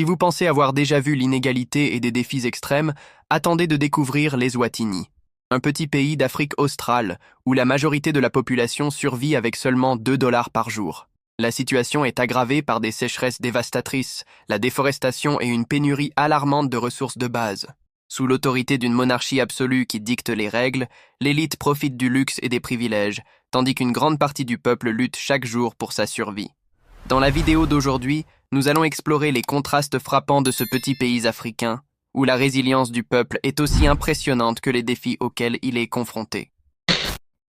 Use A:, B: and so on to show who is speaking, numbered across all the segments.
A: Si vous pensez avoir déjà vu l'inégalité et des défis extrêmes, attendez de découvrir l'Eswatini, un petit pays d'Afrique australe où la majorité de la population survit avec seulement 2 dollars par jour. La situation est aggravée par des sécheresses dévastatrices, la déforestation et une pénurie alarmante de ressources de base. Sous l'autorité d'une monarchie absolue qui dicte les règles, l'élite profite du luxe et des privilèges, tandis qu'une grande partie du peuple lutte chaque jour pour sa survie. Dans la vidéo d'aujourd'hui, nous allons explorer les contrastes frappants de ce petit pays africain, où la résilience du peuple est aussi impressionnante que les défis auxquels il est confronté.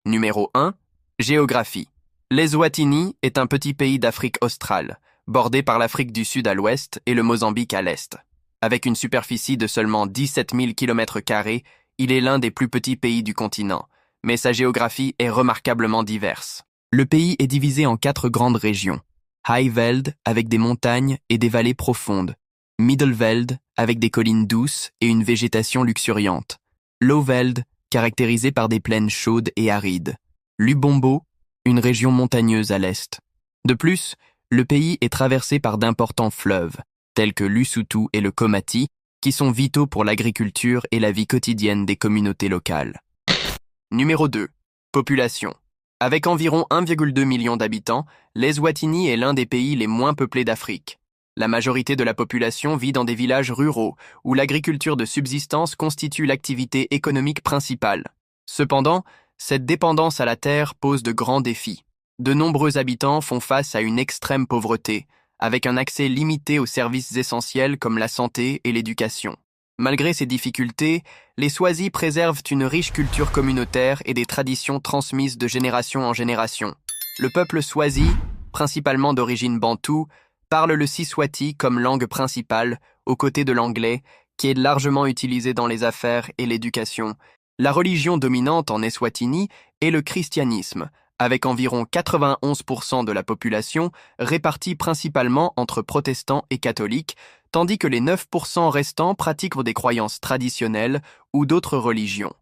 A: Numéro 1. Géographie. L'Eswatini est un petit pays d'Afrique australe, bordé par l'Afrique du Sud à l'ouest et le Mozambique à l'est. Avec une superficie de seulement 17 000 km², il est l'un des plus petits pays du continent, mais sa géographie est remarquablement diverse. Le pays est divisé en 4 grandes régions. Highveld, avec des montagnes et des vallées profondes. Middelveld, avec des collines douces et une végétation luxuriante. Lowveld, caractérisé par des plaines chaudes et arides. Lubombo, une région montagneuse à l'est. De plus, le pays est traversé par d'importants fleuves, tels que l'Usutu et le Komati, qui sont vitaux pour l'agriculture et la vie quotidienne des communautés locales. Numéro 2. Population. Avec environ 1,2 million d'habitants, l'Eswatini est l'un des pays les moins peuplés d'Afrique. La majorité de la population vit dans des villages ruraux, où l'agriculture de subsistance constitue l'activité économique principale. Cependant, cette dépendance à la terre pose de grands défis. De nombreux habitants font face à une extrême pauvreté, avec un accès limité aux services essentiels comme la santé et l'éducation. Malgré ces difficultés, les Swazis préservent une riche culture communautaire et des traditions transmises de génération en génération. Le peuple Swazi, principalement d'origine bantoue, parle le Siswati comme langue principale, aux côtés de l'anglais, qui est largement utilisé dans les affaires et l'éducation. La religion dominante en Eswatini est le christianisme, avec environ 91% de la population répartie principalement entre protestants et catholiques, tandis que les 9% restants pratiquent des croyances traditionnelles ou d'autres religions.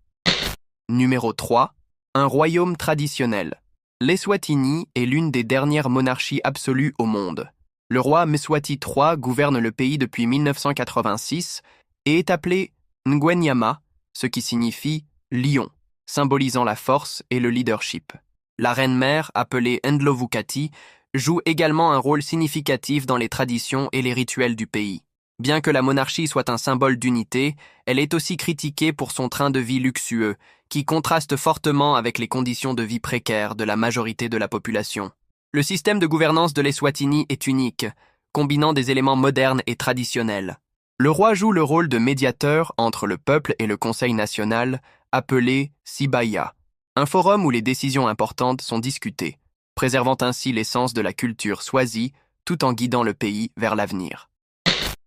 A: Numéro 3. Un royaume traditionnel. L'Eswatini est l'une des dernières monarchies absolues au monde. Le roi Mswati III gouverne le pays depuis 1986 et est appelé Ngwenyama, ce qui signifie « lion », symbolisant la force et le leadership. La reine-mère, appelée Ndlovukati, joue également un rôle significatif dans les traditions et les rituels du pays. Bien que la monarchie soit un symbole d'unité, elle est aussi critiquée pour son train de vie luxueux, qui contraste fortement avec les conditions de vie précaires de la majorité de la population. Le système de gouvernance de l'Eswatini est unique, combinant des éléments modernes et traditionnels. Le roi joue le rôle de médiateur entre le peuple et le Conseil national, appelé Sibaya, un forum où les décisions importantes sont discutées, préservant ainsi l'essence de la culture swazi tout en guidant le pays vers l'avenir.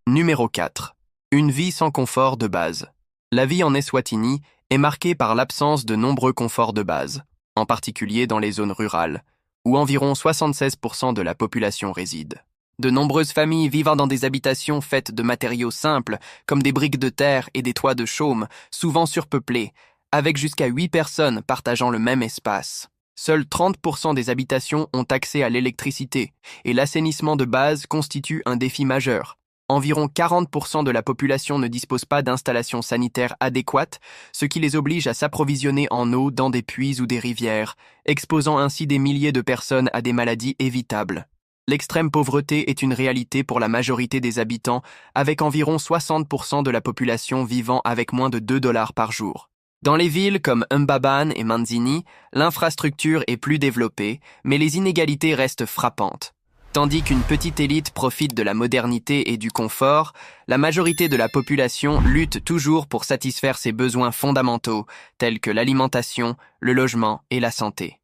A: Numéro 4. Une vie sans confort de base. La vie en Eswatini est marquée par l'absence de nombreux conforts de base, en particulier dans les zones rurales, où environ 76% de la population réside. De nombreuses familles vivant dans des habitations faites de matériaux simples, comme des briques de terre et des toits de chaume, souvent surpeuplés, avec jusqu'à 8 personnes partageant le même espace. Seuls 30% des habitations ont accès à l'électricité, et l'assainissement de base constitue un défi majeur. Environ 40% de la population ne dispose pas d'installations sanitaires adéquates, ce qui les oblige à s'approvisionner en eau dans des puits ou des rivières, exposant ainsi des milliers de personnes à des maladies évitables. L'extrême pauvreté est une réalité pour la majorité des habitants, avec environ 60% de la population vivant avec moins de 2 dollars par jour. Dans les villes comme Mbaban et Manzini, l'infrastructure est plus développée, mais les inégalités restent frappantes. Tandis qu'une petite élite profite de la modernité et du confort, la majorité de la population lutte toujours pour satisfaire ses besoins fondamentaux, tels que l'alimentation, le logement et la santé.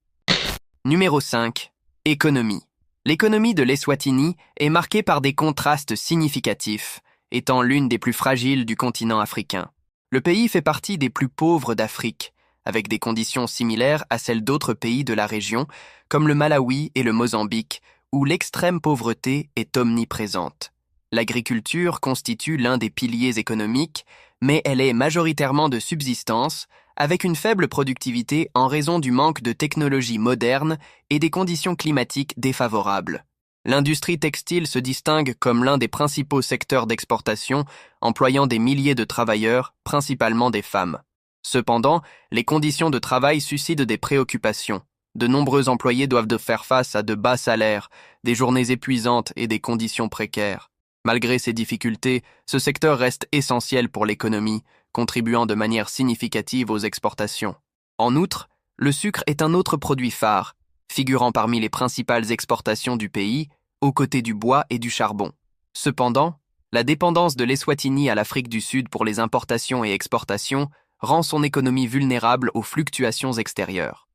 A: Numéro 5. Économie. L'économie de l'Eswatini est marquée par des contrastes significatifs, étant l'une des plus fragiles du continent africain. Le pays fait partie des plus pauvres d'Afrique, avec des conditions similaires à celles d'autres pays de la région, comme le Malawi et le Mozambique, où l'extrême pauvreté est omniprésente. L'agriculture constitue l'un des piliers économiques, mais elle est majoritairement de subsistance, avec une faible productivité en raison du manque de technologies modernes et des conditions climatiques défavorables. L'industrie textile se distingue comme l'un des principaux secteurs d'exportation, employant des milliers de travailleurs, principalement des femmes. Cependant, les conditions de travail suscitent des préoccupations. De nombreux employés doivent faire face à de bas salaires, des journées épuisantes et des conditions précaires. Malgré ces difficultés, ce secteur reste essentiel pour l'économie, contribuant de manière significative aux exportations. En outre, le sucre est un autre produit phare, figurant parmi les principales exportations du pays, aux côtés du bois et du charbon. Cependant, la dépendance de l'Eswatini à l'Afrique du Sud pour les importations et exportations rend son économie vulnérable aux fluctuations extérieures.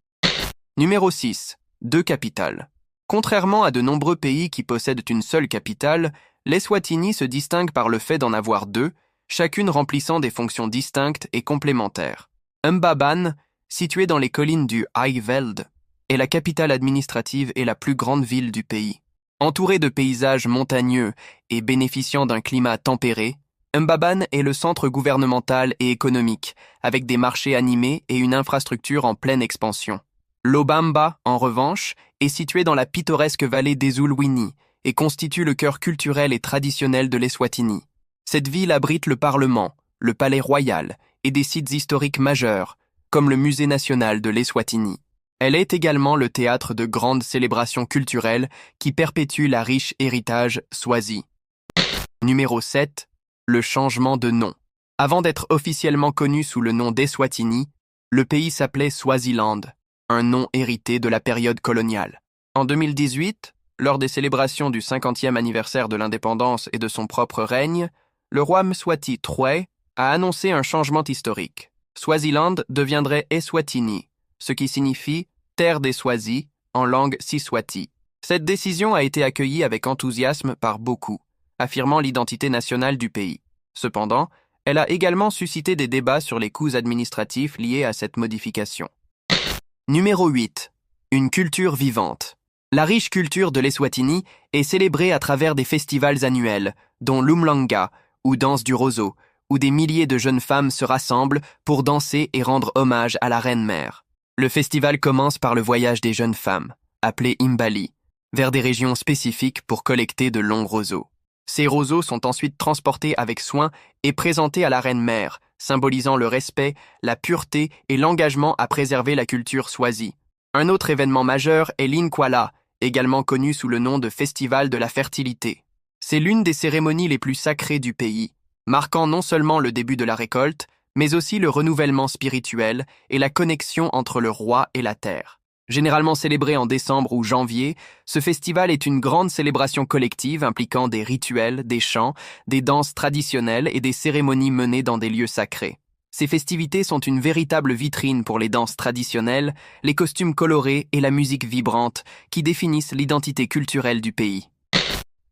A: Numéro 6. Deux capitales. Contrairement à de nombreux pays qui possèdent une seule capitale, l'Eswatini se distingue par le fait d'en avoir deux, chacune remplissant des fonctions distinctes et complémentaires. Mbabane, située dans les collines du Highveld, est la capitale administrative et la plus grande ville du pays. Entourée de paysages montagneux et bénéficiant d'un climat tempéré, Mbabane est le centre gouvernemental et économique, avec des marchés animés et une infrastructure en pleine expansion. Lobamba, en revanche, est située dans la pittoresque vallée d'Ezulwini et constitue le cœur culturel et traditionnel de l'Eswatini. Cette ville abrite le Parlement, le Palais royal et des sites historiques majeurs, comme le Musée national de l'Eswatini. Elle est également le théâtre de grandes célébrations culturelles qui perpétuent la riche héritage swazi. Numéro 7. Le changement de nom. Avant d'être officiellement connu sous le nom d'Eswatini, le pays s'appelait Swaziland, un nom hérité de la période coloniale. En 2018, lors des célébrations du 50e anniversaire de l'indépendance et de son propre règne, le roi Mswati III a annoncé un changement historique. Swaziland deviendrait Eswatini, ce qui signifie « terre des Swazis » en langue siswati. Cette décision a été accueillie avec enthousiasme par beaucoup, affirmant l'identité nationale du pays. Cependant, elle a également suscité des débats sur les coûts administratifs liés à cette modification. Numéro 8. Une culture vivante. La riche culture de l'Eswatini est célébrée à travers des festivals annuels, dont l'Umlanga, ou danse du roseau, où des milliers de jeunes femmes se rassemblent pour danser et rendre hommage à la reine-mère. Le festival commence par le voyage des jeunes femmes, appelé Imbali, vers des régions spécifiques pour collecter de longs roseaux. Ces roseaux sont ensuite transportés avec soin et présentés à la reine-mère, symbolisant le respect, la pureté et l'engagement à préserver la culture swazi. Un autre événement majeur est l'Inkwala, également connu sous le nom de Festival de la fertilité. C'est l'une des cérémonies les plus sacrées du pays, marquant non seulement le début de la récolte, mais aussi le renouvellement spirituel et la connexion entre le roi et la terre. Généralement célébré en décembre ou janvier, ce festival est une grande célébration collective impliquant des rituels, des chants, des danses traditionnelles et des cérémonies menées dans des lieux sacrés. Ces festivités sont une véritable vitrine pour les danses traditionnelles, les costumes colorés et la musique vibrante qui définissent l'identité culturelle du pays.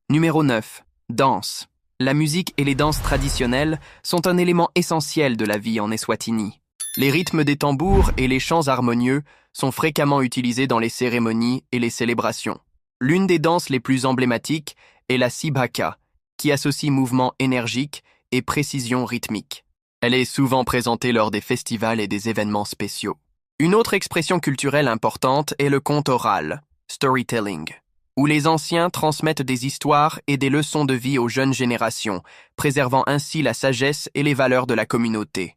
A: Numéro 9. Danse. La musique et les danses traditionnelles sont un élément essentiel de la vie en Eswatini. Les rythmes des tambours et les chants harmonieux sont fréquemment utilisés dans les cérémonies et les célébrations. L'une des danses les plus emblématiques est la sibhaka, qui associe mouvement énergique et précision rythmique. Elle est souvent présentée lors des festivals et des événements spéciaux. Une autre expression culturelle importante est le conte oral, storytelling, où les anciens transmettent des histoires et des leçons de vie aux jeunes générations, préservant ainsi la sagesse et les valeurs de la communauté.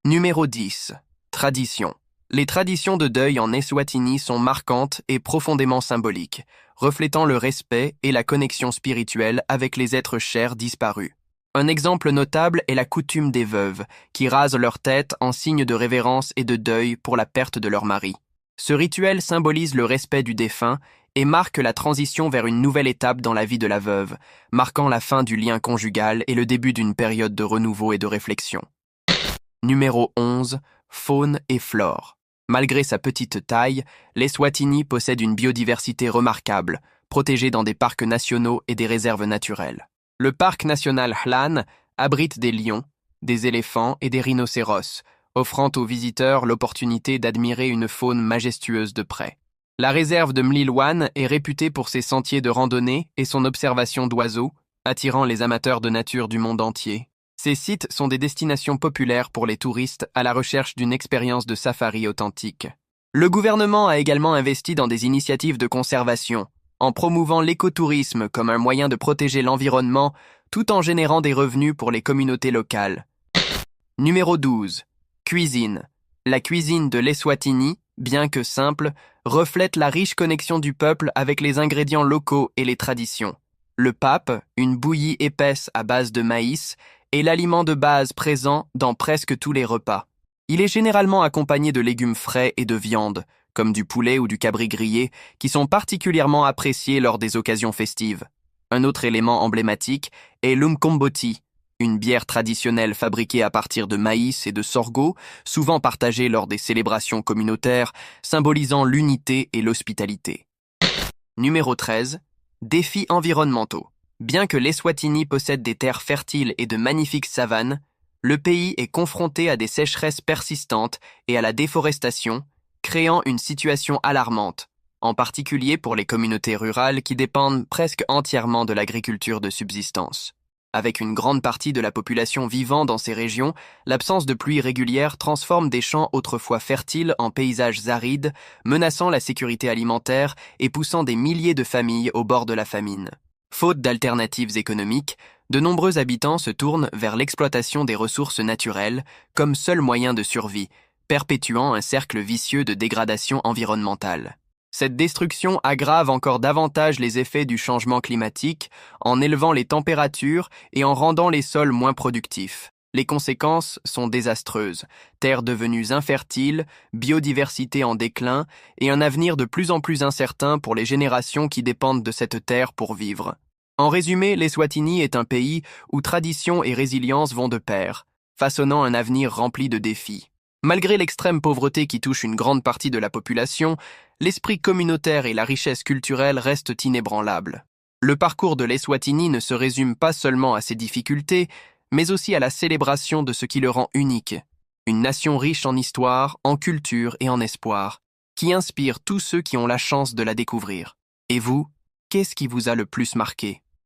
A: Numéro 10. Tradition. Les traditions de deuil en Eswatini sont marquantes et profondément symboliques, reflétant le respect et la connexion spirituelle avec les êtres chers disparus. Un exemple notable est la coutume des veuves, qui rasent leur tête en signe de révérence et de deuil pour la perte de leur mari. Ce rituel symbolise le respect du défunt et marque la transition vers une nouvelle étape dans la vie de la veuve, marquant la fin du lien conjugal et le début d'une période de renouveau et de réflexion. Numéro 11. Faune et flore. Malgré sa petite taille, l'Eswatini possède une biodiversité remarquable, protégée dans des parcs nationaux et des réserves naturelles. Le parc national Hlan abrite des lions, des éléphants et des rhinocéros, offrant aux visiteurs l'opportunité d'admirer une faune majestueuse de près. La réserve de Mlilwan est réputée pour ses sentiers de randonnée et son observation d'oiseaux, attirant les amateurs de nature du monde entier. Ces sites sont des destinations populaires pour les touristes à la recherche d'une expérience de safari authentique. Le gouvernement a également investi dans des initiatives de conservation, en promouvant l'écotourisme comme un moyen de protéger l'environnement tout en générant des revenus pour les communautés locales. Numéro 12. Cuisine. La cuisine de l'Eswatini, bien que simple, reflète la riche connexion du peuple avec les ingrédients locaux et les traditions. Le pape, une bouillie épaisse à base de maïs, est l'aliment de base présent dans presque tous les repas. Il est généralement accompagné de légumes frais et de viande, comme du poulet ou du cabri grillé, qui sont particulièrement appréciés lors des occasions festives. Un autre élément emblématique est l'umkomboti, une bière traditionnelle fabriquée à partir de maïs et de sorgho, souvent partagée lors des célébrations communautaires, symbolisant l'unité et l'hospitalité. Numéro 13. Défis environnementaux. Bien que l'Eswatini possède des terres fertiles et de magnifiques savanes, le pays est confronté à des sécheresses persistantes et à la déforestation, créant une situation alarmante, en particulier pour les communautés rurales qui dépendent presque entièrement de l'agriculture de subsistance. Avec une grande partie de la population vivant dans ces régions, l'absence de pluie régulière transforme des champs autrefois fertiles en paysages arides, menaçant la sécurité alimentaire et poussant des milliers de familles au bord de la famine. Faute d'alternatives économiques, de nombreux habitants se tournent vers l'exploitation des ressources naturelles comme seul moyen de survie, perpétuant un cercle vicieux de dégradation environnementale. Cette destruction aggrave encore davantage les effets du changement climatique en élevant les températures et en rendant les sols moins productifs. Les conséquences sont désastreuses, terres devenues infertiles, biodiversité en déclin et un avenir de plus en plus incertain pour les générations qui dépendent de cette terre pour vivre. En résumé, l'Eswatini est un pays où tradition et résilience vont de pair, façonnant un avenir rempli de défis. Malgré l'extrême pauvreté qui touche une grande partie de la population, l'esprit communautaire et la richesse culturelle restent inébranlables. Le parcours de l'Eswatini ne se résume pas seulement à ses difficultés, mais aussi à la célébration de ce qui le rend unique, une nation riche en histoire, en culture et en espoir, qui inspire tous ceux qui ont la chance de la découvrir. Et vous, qu'est-ce qui vous a le plus marqué ?